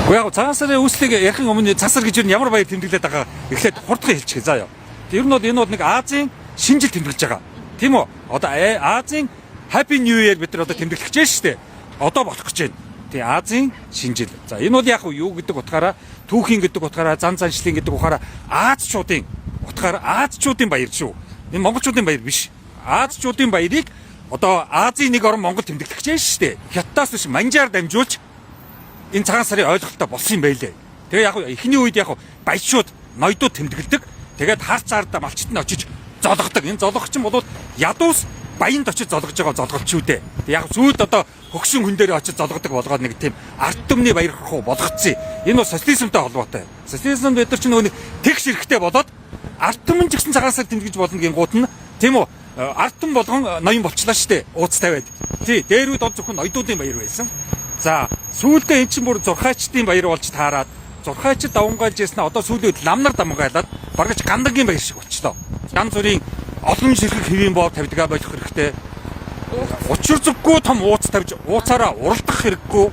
Яг цагаан сарын үүслийг ярихын өмнө цагаан сар гэж ямар баяр тэмдэглээд байгаа эхлээд хурдхан хэлчихье заа ёо. Тэр нь бол энэ бол нэг Азийн шинжил тэмдэглэж байгаа. Тийм үү? Одоо Азийн Happy New Year бид нар одоо тэмдэглэж байна шүү дээ. Одоо болох гэж байна. Тийм Азийн шинжил. За энэ бол яг юу гэдэг утгаараа түүхийн гэдэг утгаараа зан заншлын гэдэг утгаараа Азчуудын утгаараа Азчуудын баяр шүү. Энэ монголчуудын баяр биш. Азчуудын баярыг одоо Азийн нэг орн Монгол тэмдэглэж байна шүү дээ. Хятадаас биш Манжаар дамжуулж энэ цагаан сарын ойлголттой болсон юм байлээ. Тэгээ яг эхний үед яг баячууд ноёдууд тэмдэглэдэг. Тэгээд хар цаардаа малчит нь очиж золгодог. Энэ золгогч нь бол ядуус баянд очиж золгож байгаа золголч үү дээ. Яг сүйд одоо хөгшин хүн дээр очиж золгодог болгоод нэг тийм ард түмний баяр хуу болгоцсон. Энэ бол социализмтай холбоотой. Социализм бид нар ч нөгөө тэгш хэрэгтэй болоод ард түмэн ч гэсэн цагаан сар тэмдэглэж болно гингууд нь тийм үү? Ард түмэн болгон ноён болчлаа штэ. Ууц тавиад. Тий, дээрүүд бол зөвхөн ноёдуудын баяр байсан. За сүүлдээ эн чинь бүр зурхаачдын баяр болж таарад зурхаачд давмгаалж яснаа одоо сүүлд ламнар дамгаалаад баргаж гандангийн баяр шиг болчлоо. Янз бүрийн олон ширхэг хэвийн боо тавьдгаа болох хэрэгтэй. Учир зүггүй том ууц тавьж ууцаараа уралдах хэрэггүй.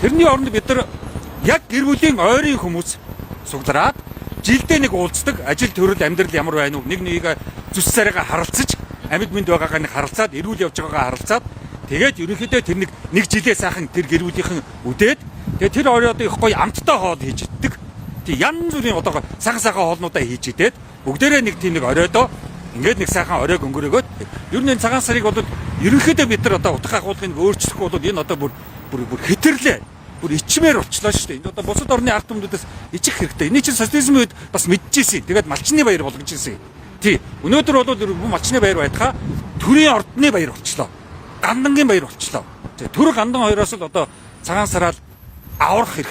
Тэрний оронд бид нар яг гэр бүлийн ойрын хүмүүс суглараад жилдээ нэг уулздаг, ажил төрөл амьдрал ямар байна уу? Нэг нэгийг зүс царайгаа харалцаж, амьд мэнд байгаагаа нэг харалцаад, эрүүл явж байгаагаа харалцаад тэгээд ерөнхийдөө тэр нэг жилээ сайхан тэр гэр бүлийнхэн үдээд тэгээд тэр оройдоо их гоё амттай хоол хийж иддэг. Тэг янз бүрийн одоо сайхан хоолнуудаа хийж идээд бүгдээрээ нэг тийм нэг оройдоо ингээд нэг сайхан оройг өнгөрөөгөөд ер нь энэ цагаан сарыг бол ерөнхийдөө бид нар одоо утга агуулгыг өөрчлөх бол энэ одоо бүр хэтэрлээ. Бүр ичмээр болчлоо шүү дээ. Энэ одоо бусад орны ард түмнүүдээс ичих хэрэгтэй. Эний чинь социализмын үед бас мэдчихсэн. Тэгээд малчны баяр болгож ирсэн. Тий. Өнөөдөр бол малчны баяр байтхаа төрийн ордны баяр болчлоо. Гандангийн баяр болчлоо. Төр гандан хоёроос л одоо цагаан сараар аврах хэрэгтэй.